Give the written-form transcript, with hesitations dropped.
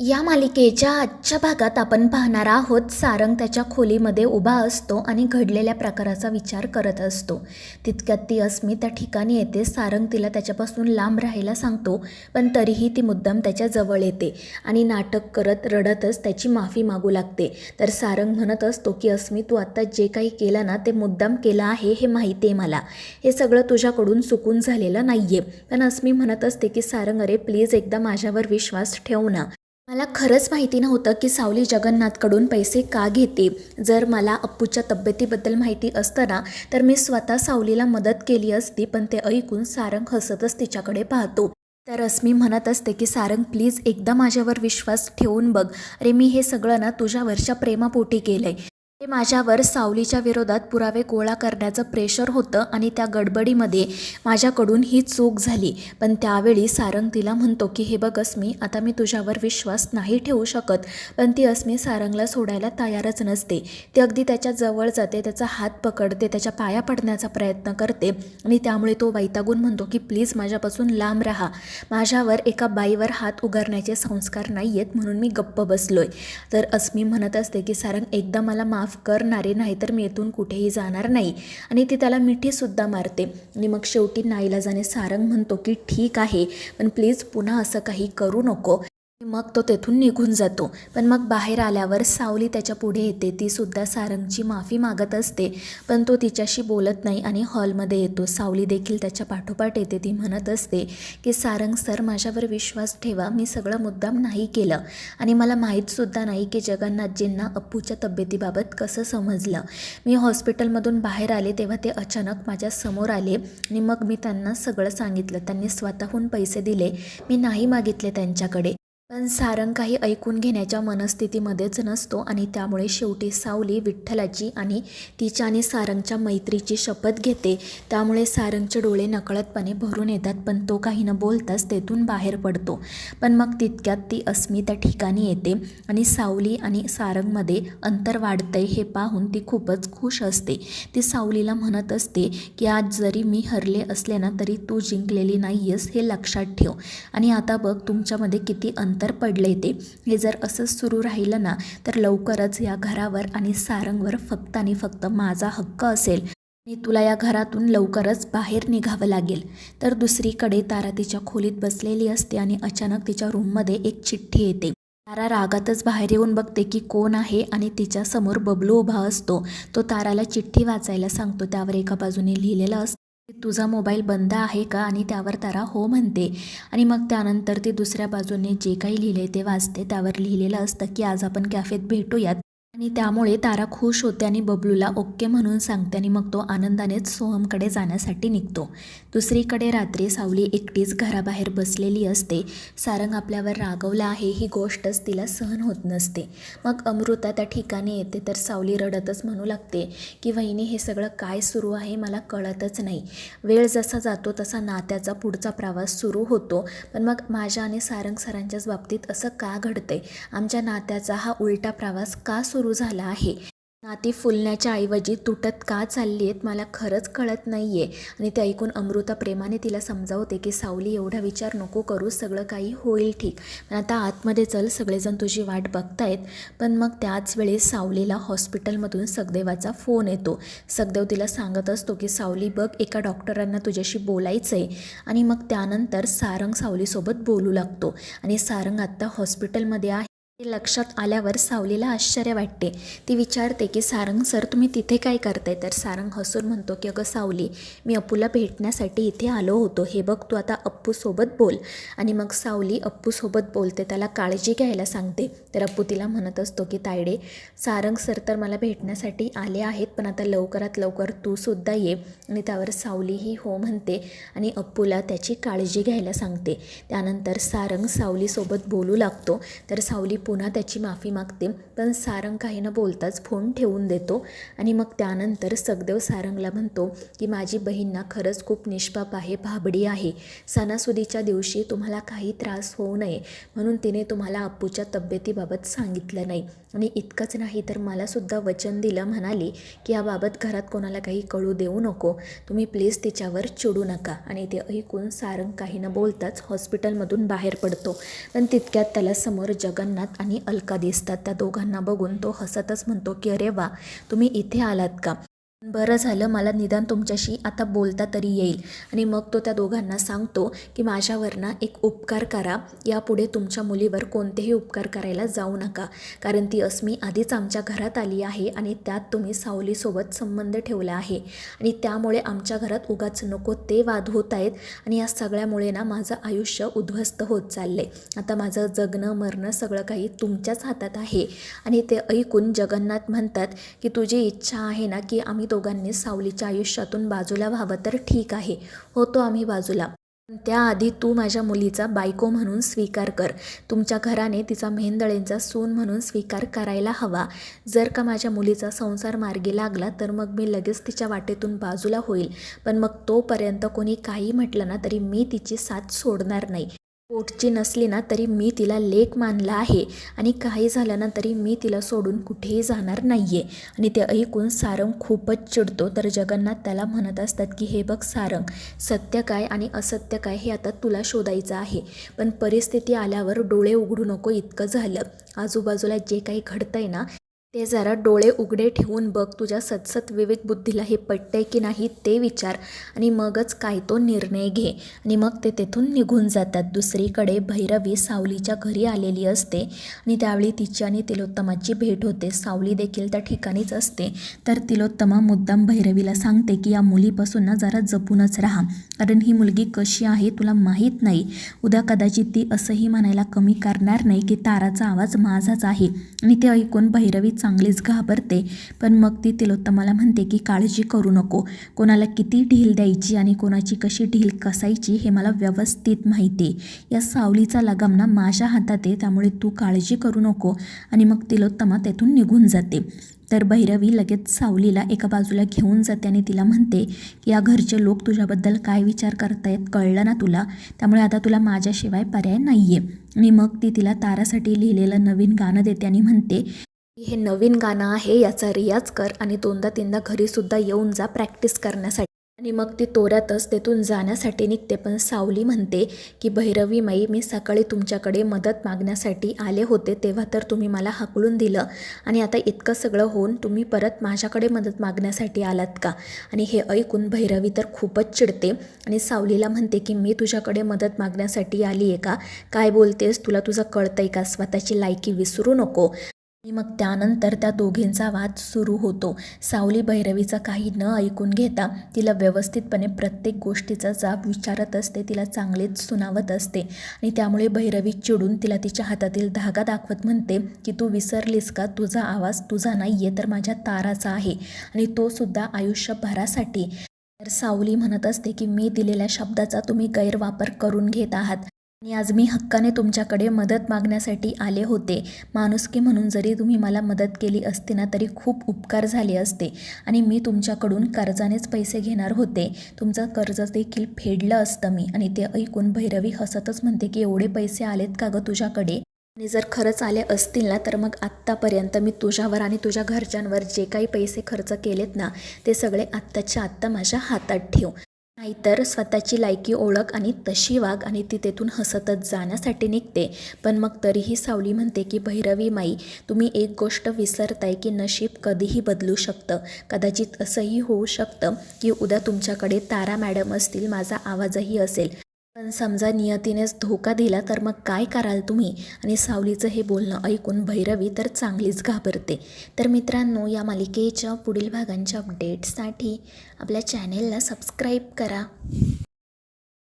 या मालिकेच्या आजच्या भागात आपण पाहणार आहोत सारंग त्याच्या खोलीमध्ये उभा असतो आणि घडलेल्या प्रकाराचा विचार करत असतो. तितक्यात ती अस्मी त्या ठिकाणी येते. सारंग तिला त्याच्यापासून लांब राहायला सांगतो, पण तरीही ती मुद्दाम त्याच्या जवळ येते आणि नाटक करत रडतच त्याची माफी मागू लागते. तर सारंग म्हणत असतो की अस्मी, तू आता जे काही केलं ना ते मुद्दाम केलं आहे हे माहिती आहे मला. हे सगळं तुझ्याकडून चुकून झालेलं नाही आहे. पण अस्मी म्हणत असते की सारंग, अरे प्लीज एकदा माझ्यावर विश्वास ठेव ना. मला खरंच माहिती नव्हतं की सावली जगन्नाथकडून पैसे का घेते. जर मला अप्पूच्या तब्येतीबद्दल माहिती असतं ना तर मी स्वतः सावलीला मदत केली असती. पण ते ऐकून सारंग हसतच तिच्याकडे पाहतो. तर अस्मी म्हणत असते की सारंग प्लीज एकदा माझ्यावर विश्वास ठेवून बघ. अरे मी हे सगळं ना तुझ्यावरच्या प्रेमापोटी केलं आहे. ते माझ्यावर सावलीच्या विरोधात पुरावे गोळा करण्याचं प्रेशर होतं आणि त्या गडबडीमध्ये माझ्याकडून ही चूक झाली. पण त्यावेळी सारंग तिला म्हणतो की हे बघ अस्मी, आता मी तुझ्यावर विश्वास नाही ठेवू शकत. पण ती अस्मी सारंगला सोडायला तयारच नसते. ती अगदी त्याच्या जवळ जाते, त्याचा हात पकडते, त्याच्या पाया पडण्याचा प्रयत्न करते आणि त्यामुळे तो वैतागून म्हणतो की प्लीज माझ्यापासून लांब राहा. माझ्यावर एका बाईवर हात उगारण्याचे संस्कार नाही आहेत म्हणून मी गप्प बसलोय. तर अस्मी म्हणत असते की सारंग एकदा मला माफ करणारे नाही तर मी इथून कुठेही जाणार नाही. आणि ती त्याला मिठीसुद्धा मारते. आणि मग शेवटी नाईलाजाने सारंग म्हणतो की ठीक आहे, पण प्लीज पुन्हा असं काही करू नको. मग तो तेथून निघून जातो. पण मग बाहेर आल्यावर सावली त्याच्या पुढे येते. ती सुद्धा सारंगची माफी मागत असते, पण तो तिच्याशी बोलत नाही आणि हॉलमध्ये येतो. सावली देखील त्याच्या पाठोपाठ येते. ती म्हणत असते की सारंग सर, माझ्यावर विश्वास ठेवा, मी सगळं मुद्दाम नाही केलं आणि मला माहीतसुद्धा नाही की जगन्नाथजींना अप्पूच्या तब्येतीबाबत कसं समजलं. मी हॉस्पिटलमधून बाहेर आले तेव्हा ते अचानक माझ्या समोर आले आणि मग मी त्यांना सगळं सांगितलं. त्यांनी स्वतःहून पैसे दिले, मी नाही मागितले त्यांच्याकडे. पण सारंग काही ऐकून घेण्याच्या मनस्थितीमध्येच नसतो आणि त्यामुळे शेवटी सावली विठ्ठलाची आणि तिच्या आणि सारंगच्या मैत्रीची शपथ घेते. त्यामुळे सारंगचे डोळे नकळतपणे भरून येतात, पण तो काही न बोलताच तेथून बाहेर पडतो. पण मग तितक्यात ती अस्मी त्या ठिकाणी येते आणि सावली आणि सारंगमध्ये अंतर वाढतंय हे पाहून ती खूपच खुश असते. ती सावलीला म्हणत असते की आज जरी मी हरले असले ना तरी तू जिंकलेली नाही आहेस हे लक्षात ठेव. आणि आता बघ तुमच्यामध्ये किती अंतर पडले ते. हे जर असंच सुरू राहिलं ना तर लवकरच या घरावर आणि सारंगवर फक्त आणि फक्त माझा हक्क असेल आणि तुला या घरातून लवकरच बाहेर निघावं लागेल. तर दुसरीकडे तारा तिच्या खोलीत बसलेली असते आणि अचानक तिच्या रूममध्ये एक चिठ्ठी येते. तारा रागातच बाहेर येऊन बघते की कोण आहे आणि तिच्यासमोर बबलू उभा असतो. तो ताराला चिठ्ठी वाचायला सांगतो. त्यावर एका बाजूने लिहिलेलं असतं की तुझा मोबाईल बंद आहे का, आणि त्यावर तारा हो म्हणते. आणि मग त्यानंतर ती दुसऱ्या बाजूने जे काही लिहिले ते वाचते. त्यावर लिहिलेलं असतं की आज आपण कॅफेत भेटूयात. आणि त्यामुळे तारा खुश होते आणि बबलूला ओके म्हणून सांगते आणि मग तो आनंदानेच सोहमकडे जाण्यासाठी निघतो. दुसरीकडे रात्री सावली एकटीच घराबाहेर बसलेली असते. सारंग आपल्यावर रागवला आहे ही गोष्टच तिला सहन होत नसते. मग अमृता त्या ठिकाणी येते. तर सावली रडतच म्हणू लागते की वहिनी, हे सगळं काय सुरू आहे मला कळतच नाही. वेळ जसा जातो तसा नात्याचा पुढचा प्रवास सुरू होतो, पण मग माझ्या आणि सारंग सरांच्याच बाबतीत असं का घडतंय. आमच्या नात्याचा हा उलटा प्रवास का सुरू झाला आहे. नाती फुलण्याच्या ऐवजी तुटत का चालली आहेत मला खरंच कळत नाही आहे. आणि ते ऐकून अमृता प्रेमाने तिला समजावते की सावली, एवढा विचार नको करू, सगळं काही होईल ठीक. पण आता आतमध्ये चल, सगळेजण तुझी वाट बघतायत. पण मग त्याच वेळेस सावलीला हॉस्पिटलमधून सखदेवाचा फोन येतो. सखदेव तिला सांगत असतो की सावली बघ, एका डॉक्टरांना तुझ्याशी बोलायचं आहे. आणि मग त्यानंतर सारंग सावलीसोबत बोलू लागतो आणि सारंग आत्ता हॉस्पिटलमध्ये आहे हे लक्षात आल्यावर सावलीला आश्चर्य वाटते. ती विचारते की सारंग सर, तुम्ही तिथे काय करताय. तर सारंग हसून म्हणतो की अगं सावली, मी अप्पूला भेटण्यासाठी इथे आलो होतो. हे बघ तू आता अप्पूसोबत बोल. आणि मग सावली अप्पूसोबत बोलते, त्याला काळजी घ्यायला सांगते. तर अप्पू तिला म्हणत असतो की तायडे, सारंग सर तर मला भेटण्यासाठी आले आहेत, पण आता लवकरात लवकर तू सुद्धा ये. आणि त्यावर सावलीही हो म्हणते आणि अप्पूला त्याची काळजी घ्यायला सांगते. त्यानंतर सारंग सावलीसोबत बोलू लागतो. तर सावली पुन्हा त्याची माफी मागते, पण सारंग काही न बोलताच फोन ठेवून देतो. आणि मग त्यानंतर सखदेव सारंगला म्हणतो की माझी बहीण ना खरंच खूप निष्पाप आहे, भाबडी आहे. सणासुदीच्या दिवशी तुम्हाला काही त्रास होऊ नये म्हणून तिने तुम्हाला अप्पूच्या तब्येतीबाबत सांगितलं नाही. आणि इतकंच नाही तर मलासुद्धा वचन दिलं, म्हणाली की याबाबत घरात कोणाला काही कळू देऊ नको, तुम्ही प्लीज तिच्यावर चिडू नका. आणि ते ऐकून सारंग काही न बोलताच हॉस्पिटलमधून बाहेर पडतो. पण तितक्यात त्याला समोर जगन्नाथ आणि अलका दिसतात. त्या दोघांना बघून तो हसतच म्हणतो की अरे वा, तुम्ही इथे आलात का? बरं झालं, मला निदान तुमच्याशी आता बोलता तरी येईल. आणि मग तो त्या दोघांना सांगतो की माझ्यावर ना एक उपकार करा, यापुढे तुमच्या मुलीवर कोणतेही उपकार करायला जाऊ नका, कारण ती अस्मी आधीच आमच्या घरात आली आहे आणि त्यात तुम्ही सावलीसोबत संबंध ठेवला आहे आणि त्यामुळे आमच्या घरात उगाच नको ते वाद होत आहेत आणि या सगळ्यामुळे ना माझं आयुष्य उद्ध्वस्त होत चाललं आहे. आता माझं जगणं मरणं सगळं काही तुमच्याच हातात आहे. आणि ते ऐकून जगन्नाथ म्हणतात की तुझी इच्छा आहे ना की आम्ही दोघांनी सावलीच्या आयुष्यातून बाजूला व्हावं तर ठीक आहे, होतो आम्ही बाजूला, पण त्याआधी तू माझ्या मुलीचा बायको म्हणून स्वीकार कर, तुमच्या घराने तिचा मेहेंदळेंचा सून म्हणून स्वीकार करायला हवा. जर का माझ्या मुलीचा संसार मार्गी लागला तर मग मी लगेच तिच्या वाटेतून बाजूला होईल, पण मग तोपर्यंत कोणी काही म्हटलं ना तरी मी तिची साथ सोडणार नाही. पोटची नसली ना तरी मी तिला लेक मानला आहे आणि काही झालं ना तरी मी तिला सोडून कुठेही जाणार नाही आहे. आणि ते ऐकून सारंग खूपच चिडतो. तर जगन्नाथ त्याला म्हणत असतात की हे बघ सारंग, सत्य काय आणि असत्य काय हे आता तुला शोधायचं आहे, पण परिस्थिती आल्यावर डोळे उघडू नको इतकं झालं. आजूबाजूला जे काही घडतंय ना ते जरा डोळे उघडे ठेवून बघ, तुझ्या सतसत विवेक बुद्धीला हे पटतंय की नाही ते विचार आणि मगच काय तो निर्णय घे. आणि मग ते तेथून निघून जातात. दुसरीकडे भैरवी सावलीच्या घरी आलेली असते आणि त्यावेळी तिची आणि तिलोत्तमाची भेट होते. सावली देखील त्या ठिकाणीच असते. तर तिलोत्तमा मुद्दाम भैरवीला सांगते की या मुलीपासून ना जरा जपूनच राहा, कारण ही मुलगी कशी आहे तुला माहीत नाही. उद्या कदाचित ती असंही म्हणायला कमी करणार नाही की ताराचा आवाज माझाच आहे. आणि ते ऐकून भैरवी चांगलीच घाबरते. पण मग ती तिलोत्तमाला म्हणते की काळजी करू नको, कोणाला किती ढील द्यायची आणि कोणाची कशी ढील कसायची हे मला व्यवस्थित माहिती आहे. या सावलीचा लगाम ना माझ्या हातात आहे, त्यामुळे तू काळजी करू नको. आणि मग तिलोत्तमा तेथून निघून जाते. तर भैरवी लगेच सावलीला एका बाजूला घेऊन जाते आणि तिला म्हणते की या घरचे लोक तुझ्याबद्दल काय विचार करतायत कळलं ना तुला, त्यामुळे आता तुला माझ्याशिवाय पर्याय नाही आहे. आणि मग ती तिला तारासाठी लिहिलेलं नवीन गाणं देते आणि म्हणते हे नवीन गाणं आहे, याचा रियाज कर आणि 2दा-3दा घरीसुद्धा येऊन जा प्रॅक्टिस करण्यासाठी. आणि मग ती तोऱ्यातच तेथून जाण्यासाठी निघते. पण सावली म्हणते की भैरवी माई, मी सकाळी तुमच्याकडे मदत मागण्यासाठी आले होते तेव्हा तर तुम्ही मला हाकलून दिलं आणि आता इतकं सगळं होऊन तुम्ही परत माझ्याकडे मदत मागण्यासाठी आलात का? आणि हे ऐकून भैरवी तर खूपच चिडते आणि सावलीला म्हणते की मी तुझ्याकडे मदत मागण्यासाठी आली आहे का? काय बोलतेस, तुला तुझं कळतंय का? स्वतःची लायकी विसरू नको. आणि मग त्यानंतर त्या दोघींचा वाद सुरू होतो. सावली भैरवीचं काही न ऐकून घेता तिला व्यवस्थितपणे प्रत्येक गोष्टीचा जाब विचारत असते, तिला चांगलेच सुनावत असते. आणि त्यामुळे भैरवी चिडून तिला तिच्या हातातील धागा दाखवत म्हणते की तू विसरलीस का, तुझा आवाज तुझा नाही आहे तर माझ्या ताराचा आहे आणि तो सुद्धा आयुष्यभरासाठी. तर सावली म्हणत असते की मी दिलेल्या शब्दाचा तुम्ही गैरवापर करून घेत आहात आणि आज मी हक्काने तुमच्याकडे मदत मागण्यासाठी आले होते. माणुसकी म्हणून जरी तुम्ही मला मदत केली असती ना तरी खूप उपकार झाले असते आणि मी तुमच्याकडून कर्जानेच पैसे घेणार होते, तुमचं कर्ज देखील फेडलं असतं मी. आणि ते ऐकून भैरवी हसतच म्हणते की एवढे पैसे आलेत का गं तुझ्याकडे? आणि जर खरंच आले असतील ना तर मग आत्तापर्यंत मी तुझ्यावर आणि तुझ्या घरच्यांवर जे काही पैसे खर्च केलेत ना ते सगळे आत्ताच्या आत्ता माझ्या हातात ठेव, नाहीतर स्वतःची लायकी ओळख आणि तशी वाग. आणि ती तेथून हसतच जाण्यासाठी निघते. पण मग तरीही सावली म्हणते की भैरवी माई, तुम्ही एक गोष्ट विसरताय की नशीब कधीही बदलू शकतं. कदाचित असंही होऊ शकतं की उद्या तुमच्याकडे तारा मॅडम असतील, माझा आवाजही असेल, पण समजा नियतीनेच धोका दिला तर मग काय कराल तुम्ही? आणि सावलीचं हे बोलणं ऐकून भैरवी तर चांगलीच घाबरते. तर मित्रांनो, या मालिकेच्या पुढील भागांच्या अपडेट्ससाठी आपल्या चॅनेलला सबस्क्राईब करा.